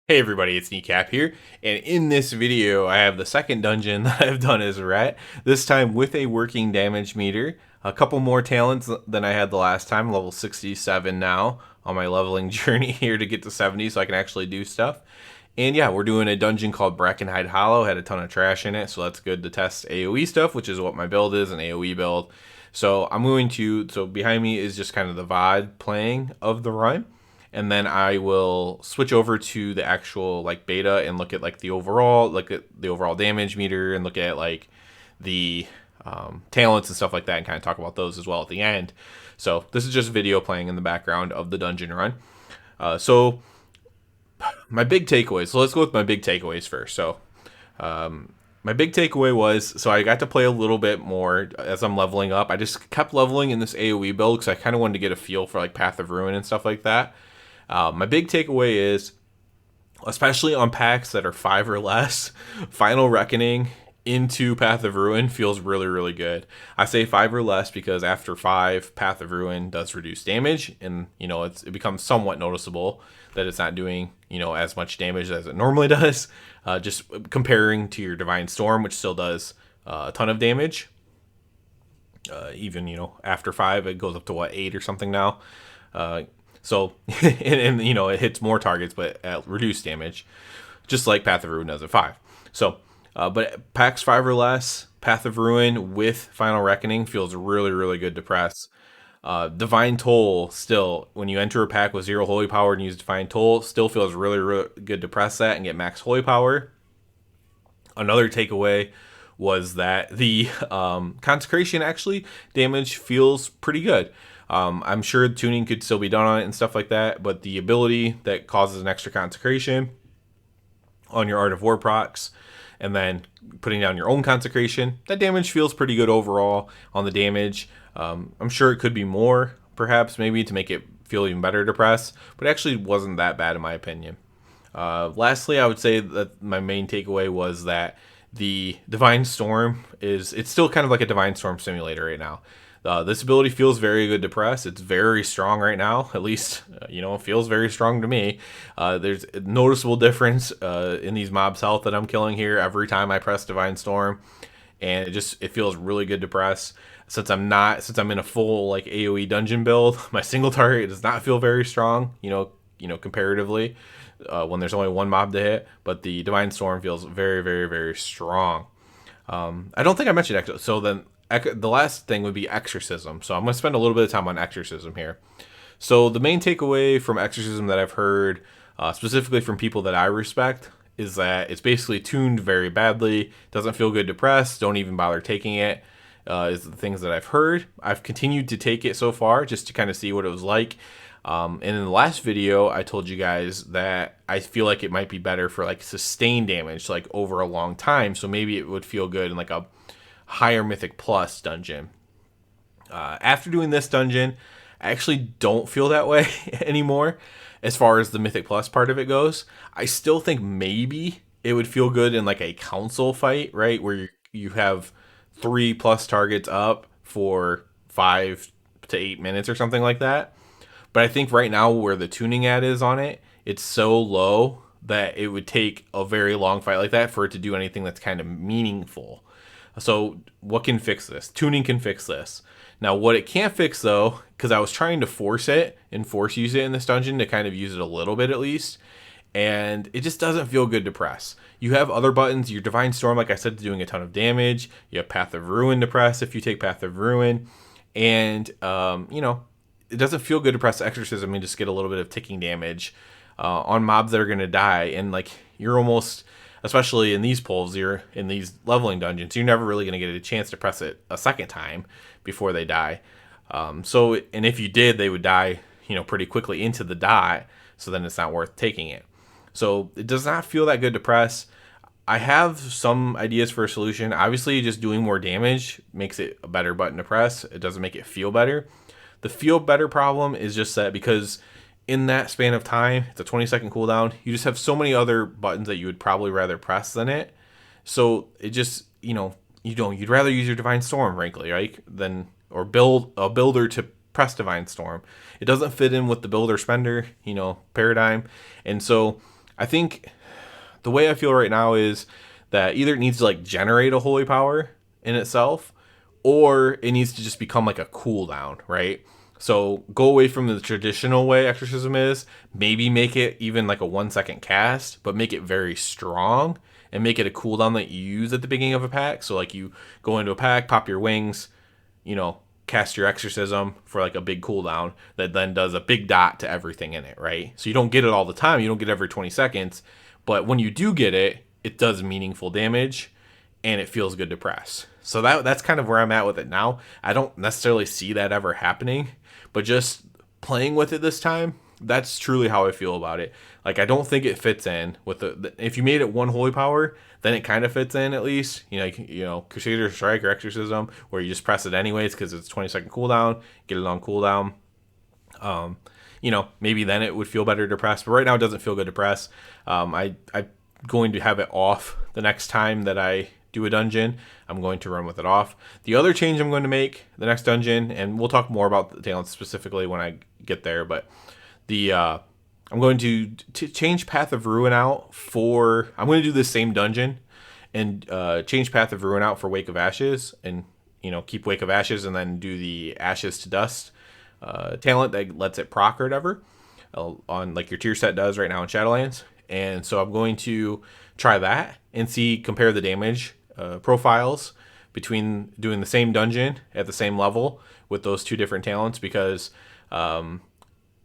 Hey everybody, it's Kneecap here, and in this video I have the second dungeon that I've done as Ret, this time with a working damage meter, a couple more talents than I had the last time, level 67 now on my leveling journey here to get to 70 so I can actually do stuff. And yeah, we're doing a dungeon called Brackenhide Hollow, had a ton of trash in it, so that's good to test AoE stuff, which is what my build is, an AoE build. So so behind me is just kind of the VOD playing of the run, and then I will switch over to the actual like beta and look at the overall damage meter and look at like the talents and stuff like that and kind of talk about those as well at the end. So this is just video playing in the background of the dungeon run. So my big takeaways. So let's go with my big takeaways first. My big takeaway was, so I got to play a little bit more as I'm leveling up. I just kept leveling in this AoE build because I kind of wanted to get a feel for like Path of Ruin and stuff like that. My big takeaway is, especially on packs that are 5 or less, Final Reckoning into Path of Ruin feels really, really good. I say 5 or less because after 5, Path of Ruin does reduce damage, and it becomes somewhat noticeable that it's not doing as much damage as it normally does. Just comparing to your Divine Storm, which still does a ton of damage. Even after 5, it goes up to what, 8 or something now. So, and it hits more targets, but at reduced damage, just like Path of Ruin does at 5. So, but packs 5 or less, Path of Ruin with Final Reckoning feels really, really good to press. Divine Toll still, when you enter a pack with 0 Holy Power and use Divine Toll, still feels really, really good to press that and get max Holy Power. Another takeaway was that the Consecration actually damage feels pretty good. I'm sure tuning could still be done on it and stuff like that, but the ability that causes an extra Consecration on your Art of War procs, and then putting down your own Consecration, that damage feels pretty good overall on the damage. I'm sure it could be more, perhaps, maybe, to make it feel even better to press, but it actually wasn't that bad in my opinion. Lastly, I would say that my main takeaway was that the Divine Storm it's still kind of like a Divine Storm simulator right now. This ability feels very good to press. It's very strong right now. At least, it feels very strong to me. There's a noticeable difference in these mobs' health that I'm killing here every time I press Divine Storm, and it feels really good to press. Since I'm in a full like AoE dungeon build, my single target does not feel very strong. Comparatively, when there's only one mob to hit, but the Divine Storm feels very, very, very strong. I don't think I mentioned Exorcism. So then the last thing would be Exorcism. So I'm going to spend a little bit of time on Exorcism here. So the main takeaway from Exorcism that I've heard, specifically from people that I respect, is that it's basically tuned very badly, doesn't feel good to press, don't even bother taking it, is the things that I've heard. I've continued to take it so far just to kind of see what it was like. And in the last video, I told you guys that I feel like it might be better for like sustained damage, like over a long time. So maybe it would feel good in like a higher Mythic Plus dungeon. After doing this dungeon, I actually don't feel that way anymore as far as the Mythic Plus part of it goes. I still think maybe it would feel good in like a council fight, right? Where you have 3+ targets up for 5 to 8 minutes or something like that. But I think right now where the tuning ad is on it, it's so low that it would take a very long fight like that for it to do anything that's kind of meaningful. So what can fix this? Tuning can fix this. Now what it can't fix though, because I was trying to force it and force use it in this dungeon to kind of use it a little bit at least, and it just doesn't feel good to press. You have other buttons, your Divine Storm, like I said, doing a ton of damage. You have Path of Ruin to press if you take Path of Ruin, and it doesn't feel good to press Exorcism and just get a little bit of ticking damage on mobs that are going to die. And like you're almost, especially in these pulls, you're in these leveling dungeons, you're never really going to get a chance to press it a second time before they die. And if you did, they would die, pretty quickly into the die. So then it's not worth taking it. So it does not feel that good to press. I have some ideas for a solution. Obviously, just doing more damage makes it a better button to press. It doesn't make it feel better. The feel better problem is just that because in that span of time, it's a 20-second cooldown, you just have so many other buttons that you would probably rather press than it. So it just, you'd rather use your Divine Storm, frankly, right? Or build a builder to press Divine Storm. It doesn't fit in with the builder spender, paradigm. And so I think the way I feel right now is that either it needs to like generate a holy power in itself, or it needs to just become like a cooldown, right? So go away from the traditional way Exorcism is, maybe make it even like a 1 second cast, but make it very strong and make it a cooldown that you use at the beginning of a pack. So like you go into a pack, pop your wings, cast your Exorcism for like a big cooldown that then does a big dot to everything in it, right? So you don't get it all the time, you don't get it every 20 seconds, but when you do get it, it does meaningful damage and it feels good to press. So that's kind of where I'm at with it now. I don't necessarily see that ever happening, but just playing with it this time, that's truly how I feel about it. Like, I don't think it fits in with if you made it one holy power, then it kind of fits in at least. Crusader Strike or Exorcism, where you just press it anyways because it's 20-second cooldown, get it on cooldown. Maybe then it would feel better to press, but right now it doesn't feel good to press. I'm going to have it off the next time that I do a dungeon. I'm going to run with it off. The other change I'm going to make the next dungeon, and we'll talk more about the talents specifically when I get there, but I'm going to change Path of Ruin out for... I'm going to do the same dungeon and change Path of Ruin out for Wake of Ashes, and keep Wake of Ashes and then do the Ashes to Dust talent that lets it proc or whatever on like your tier set does right now in Shadowlands. And so I'm going to try that and compare the damage profiles between doing the same dungeon at the same level with those two different talents, because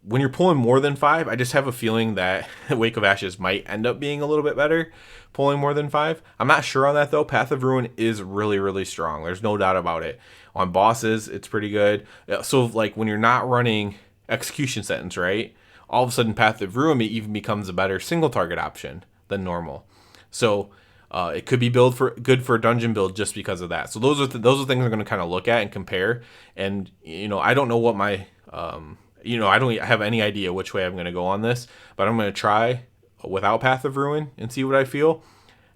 when you're pulling more than 5, I just have a feeling that Wake of Ashes might end up being a little bit better pulling more than 5. I'm not sure on that though. Path of Ruin is really, really strong. There's no doubt about it. On bosses, it's pretty good. So like when you're not running Execution Sentence, right? All of a sudden Path of Ruin even becomes a better single target option than normal. So it could be good for a dungeon build just because of that. So those are things I'm going to kind of look at and compare. And I don't know what my I don't have any idea which way I'm going to go on this, but I'm going to try without Path of Ruin and see what I feel,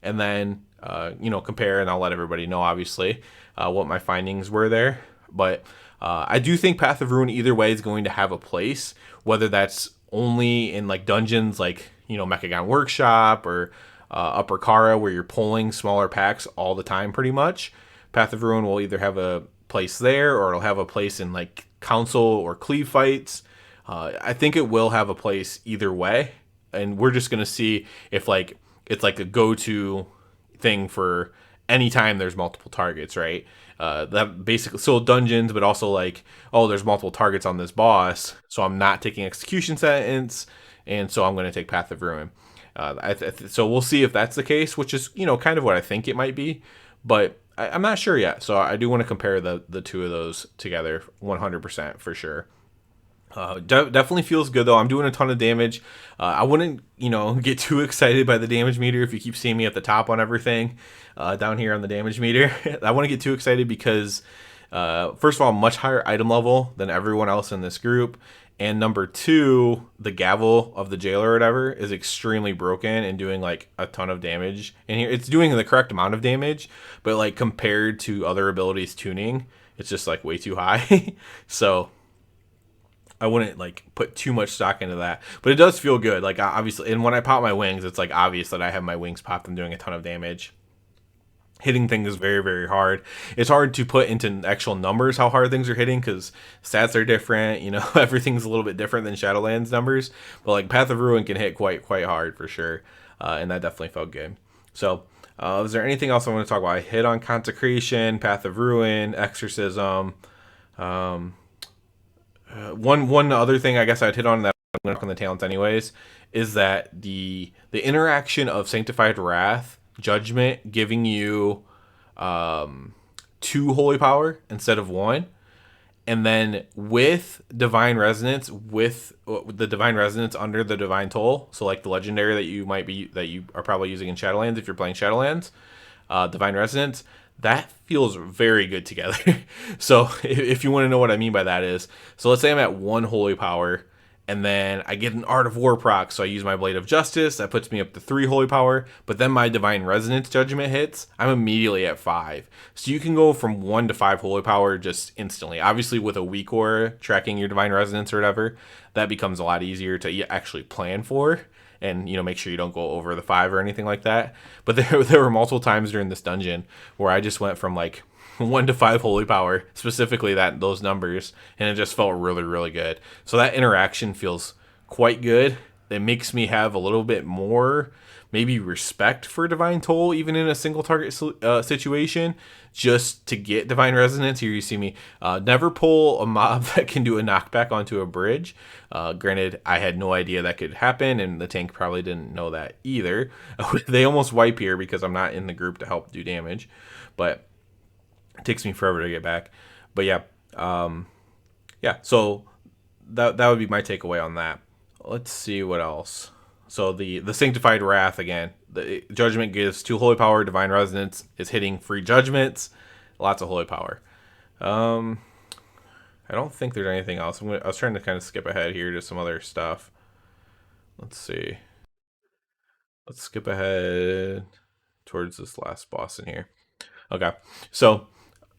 and then compare, and I'll let everybody know obviously what my findings were there. But I do think Path of Ruin either way is going to have a place, whether that's only in like dungeons like Mechagon Workshop or Upper Kara, where you're pulling smaller packs all the time pretty much. Path of Ruin will either have a place there, or it'll have a place in like council or cleave fights. I think it will have a place either way, and we're just gonna see if like it's like a go-to thing for any time there's multiple targets, right? That basically, so dungeons, but also like, oh, there's multiple targets on this boss, so I'm not taking Execution Sentence, and so I'm going to take Path of Ruin. So we'll see if that's the case, which is kind of what I think it might be, but I'm not sure yet. So I do want to compare the two of those together 100% for sure. Definitely feels good though. I'm doing a ton of damage. I wouldn't, get too excited by the damage meter if you keep seeing me at the top on everything down here on the damage meter. I want to get too excited because, first of all, much higher item level than everyone else in this group. And number 2, the gavel of the jailer or whatever is extremely broken and doing like a ton of damage. And here it's doing the correct amount of damage, but like compared to other abilities tuning, it's just like way too high. So I wouldn't like put too much stock into that, but it does feel good. Like obviously, and when I pop my wings, it's like obvious that I have my wings popped and doing a ton of damage. Hitting things is very, very hard. It's hard to put into actual numbers how hard things are hitting because stats are different. Everything's a little bit different than Shadowlands numbers. But like Path of Ruin can hit quite hard for sure, and that definitely felt good. So, is there anything else I want to talk about? I hit on Consecration, Path of Ruin, Exorcism. One other thing I guess I'd hit on that I'm going to on the talents anyways is that the interaction of Sanctified Wrath, Judgment giving you 2 holy power instead of 1, and then with Divine Resonance, with the Divine Resonance under the Divine Toll, so like the legendary that you are probably using in Shadowlands if you're playing Shadowlands, Divine Resonance, that feels very good together. So if you want to know what I mean by that is, so let's say I'm at 1 holy power, and then I get an Art of War proc, so I use my Blade of Justice, that puts me up to 3 holy power, but then my Divine Resonance Judgment hits, I'm immediately at 5. So you can go from 1 to 5 holy power just instantly. Obviously with a weak aura, tracking your Divine Resonance or whatever, that becomes a lot easier to actually plan for and make sure you don't go over the 5 or anything like that. But there were multiple times during this dungeon where I just went from like 1 to 5 holy power, specifically those numbers, and it just felt really, really good. So that interaction feels quite good. It makes me have a little bit more maybe respect for Divine Toll, even in a single target situation, just to get Divine Resonance. Here you see me never pull a mob that can do a knockback onto a bridge. Granted, I had no idea that could happen, and the tank probably didn't know that either. They almost wipe here because I'm not in the group to help do damage, but it takes me forever to get back. But yeah, so that would be my takeaway on that. Let's see what else. So the Sanctified Wrath, again, the Judgment gives 2 holy power. Divine Resonance is hitting free judgments. Lots of holy power. I don't think there's anything else. I was trying to kind of skip ahead here to some other stuff. Let's see. Let's skip ahead towards this last boss in here. Okay, so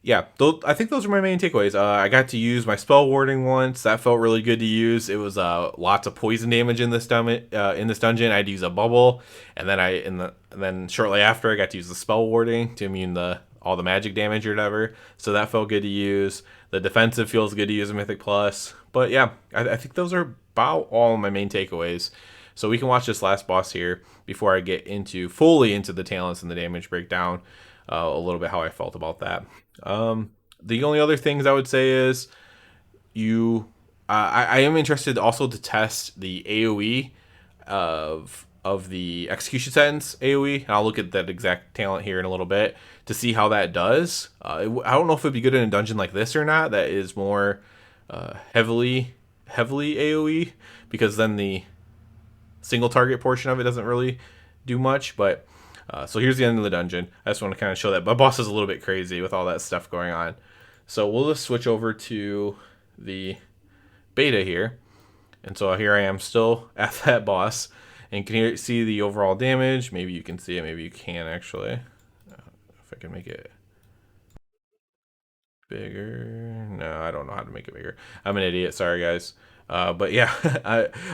yeah, I think those are my main takeaways. I got to use my spell warding once. That felt really good to use. It was lots of poison damage in this dungeon. I had to use a bubble, and then shortly after, I got to use the spell warding to immune all the magic damage or whatever. So that felt good to use. The defensive feels good to use a Mythic Plus. But yeah, I think those are about all my main takeaways. So we can watch this last boss here before I get fully into the talents and the damage breakdown. A little bit how I felt about that. The only other things I would say is I am interested also to test the AoE of the execution sentence AoE. And I'll look at that exact talent here in a little bit to see how that does. I don't know if it'd be good in a dungeon like this or not. That is more heavily AoE, because then the single target portion of it doesn't really do much. But so here's the end of the dungeon. I just want to kind of show that. My boss is a little bit crazy with all that stuff going on. So we'll just switch over to the beta here. And so here I am still at that boss. And can you see the overall damage? Maybe you can see it. Maybe you can actually. If I can make it bigger. No, I don't know how to make it bigger. I'm an idiot. Sorry, guys. But yeah,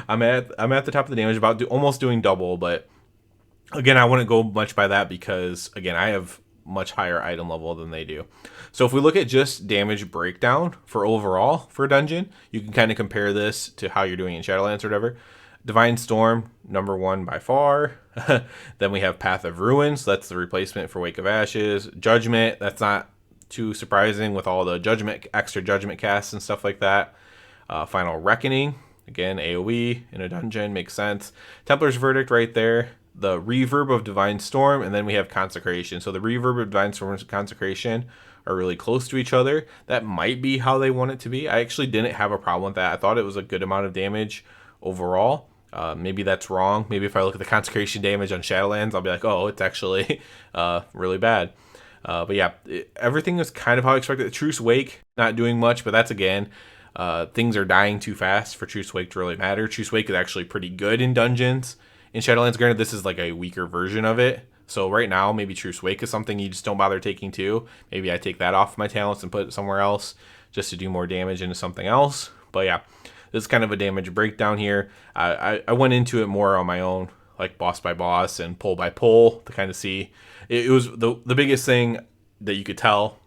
I'm at the top of the damage, almost doing double, but again, I wouldn't go much by that because, again, I have much higher item level than they do. So if we look at just damage breakdown for overall for a dungeon, you can kind of compare this to how you're doing in Shadowlands or whatever. Divine Storm, number 1 by far. Then we have Path of Ruin, so that's the replacement for Wake of Ashes. Judgment, that's not too surprising with all the extra judgment casts and stuff like that. Final Reckoning, again, AoE in a dungeon, makes sense. Templar's Verdict right there. The Reverb of Divine Storm, and then we have Consecration. So the Reverb of Divine Storm and Consecration are really close to each other. That might be how they want it to be. I actually didn't have a problem with that. I thought it was a good amount of damage overall. Maybe that's wrong. Maybe if I look at the Consecration damage on Shadowlands, I'll be like, oh, it's actually really bad. But yeah, everything is kind of how I expected. Truce Wake, not doing much, but that's, again, things are dying too fast for Truce Wake to really matter. Truce Wake is actually pretty good in dungeons. In Shadowlands, granted, this is like a weaker version of it. So right now, maybe Truce Wake is something you just don't bother taking too. Maybe I take that off my talents and put it somewhere else just to do more damage into something else. But yeah, this is kind of a damage breakdown here. I went into it more on my own, like boss by boss and pull by pull to kind of see. It was the biggest thing that you could tell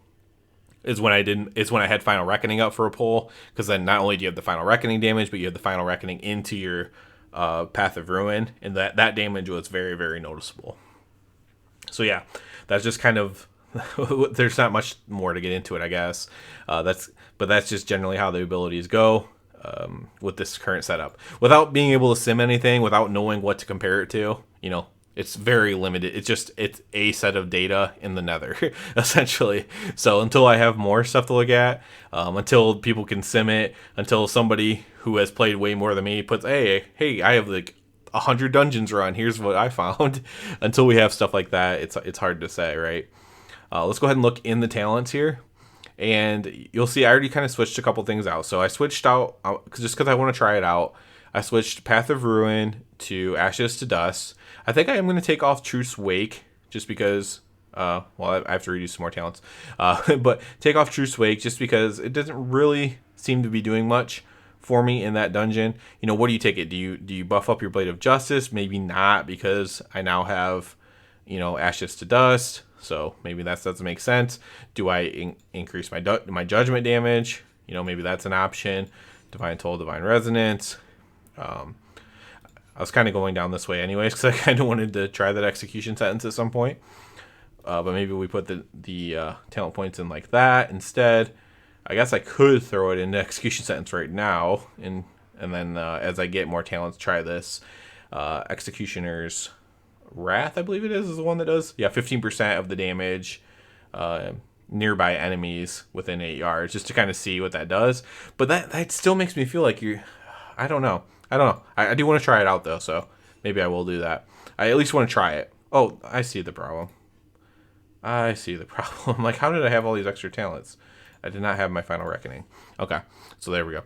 is when I had Final Reckoning up for a pull, because then not only do you have the Final Reckoning damage, but you have the Final Reckoning into your Path of Ruin, and that damage was very, very noticeable. So yeah, that's just kind of there's not much more to get into it, I guess. That's just generally how the abilities go with this current setup. Without being able to sim anything, without knowing what to compare it to, it's very limited. It's a set of data in the nether, essentially. So until I have more stuff to look at, until people can sim it, until somebody who has played way more than me puts, hey, I have like 100 dungeons run, here's what I found. Until we have stuff like that, it's hard to say, right? Let's go ahead and look in the talents here. And you'll see I already kind of switched a couple things out. So I switched out, just because I want to try it out, I switched Path of Ruin to Ashes to Dust. I think I am going to take off Truce Wake, just because, I have to redo some more talents. But take off Truce Wake just because it doesn't really seem to be doing much for me in that dungeon. You know, what do you take it? Do you buff up your Blade of Justice? Maybe not, because I now have, you know, Ashes to Dust, so maybe that doesn't make sense. Do I increase my judgment damage? You know, maybe that's an option. Divine Toll, Divine Resonance. I was kind of going down this way anyways, because I kind of wanted to try that Execution Sentence at some point. But maybe we put the talent points in like that instead. I guess I could throw it into Execution Sentence right now, and then as I get more talents, try this. Executioner's Wrath, I believe it is the one that does 15% of the damage nearby enemies within 8 yards, just to kind of see what that does. But that still makes me feel like I don't know. I do want to try it out though, so maybe I will do that. I at least want to try it. Oh, I see the problem. Like, how did I have all these extra talents? I did not have my Final Reckoning. Okay, so there we go.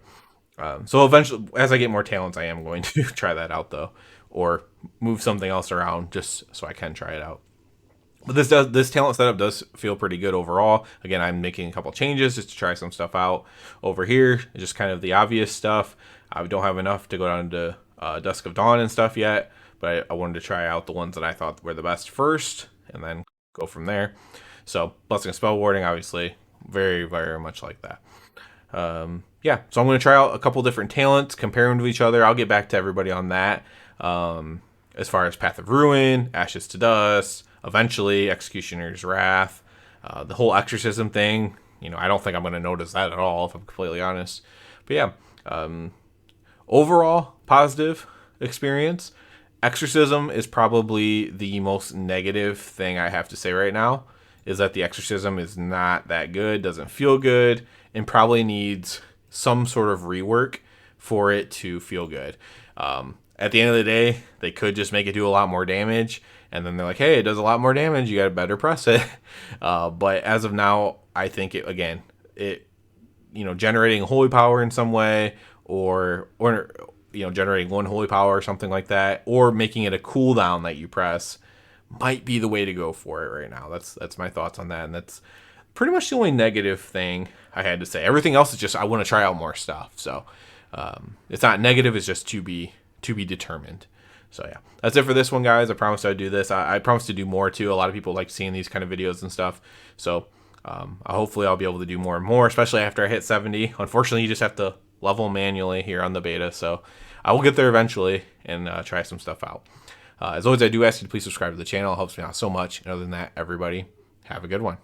So eventually, as I get more talents, I am going to try that out though, or move something else around just so I can try it out. But this talent setup does feel pretty good overall. Again, I'm making a couple changes just to try some stuff out over here. Just kind of the obvious stuff. I don't have enough to go down to Dusk of Dawn and stuff yet, but I wanted to try out the ones that I thought were the best first, and then go from there. So Blessing of Spell Warding, obviously, very, very much like that. Yeah, so I'm going to try out a couple different talents, compare them to each other. I'll get back to everybody on that. As far as Path of Ruin, Ashes to Dust, eventually Executioner's Wrath, the whole Exorcism thing, you know, I don't think I'm going to notice that at all, if I'm completely honest. But yeah, overall, positive experience. Exorcism is probably the most negative thing I have to say right now, is that the Exorcism is not that good, doesn't feel good, and probably needs some sort of rework for it to feel good. At the end of the day, they could just make it do a lot more damage, and then they're like, hey, it does a lot more damage, you gotta better press it. But as of now, I think it, you know, generating holy power in some way, or you know, generating one holy power or something like that, or making it a cooldown that you press, might be the way to go for it right now. That's my thoughts on that, and that's pretty much the only negative thing I had to say. Everything else is just I want to try out more stuff. So it's not negative; it's just to be determined. So yeah, that's it for this one, guys. I promised I'd do this. I promised to do more too. A lot of people like seeing these kind of videos and stuff. So hopefully I'll be able to do more and more, especially after I hit 70. Unfortunately, you just have to level manually here on the beta. So I will get there eventually and try some stuff out. As always, I do ask you to please subscribe to the channel. It helps me out so much. And other than that, everybody, have a good one.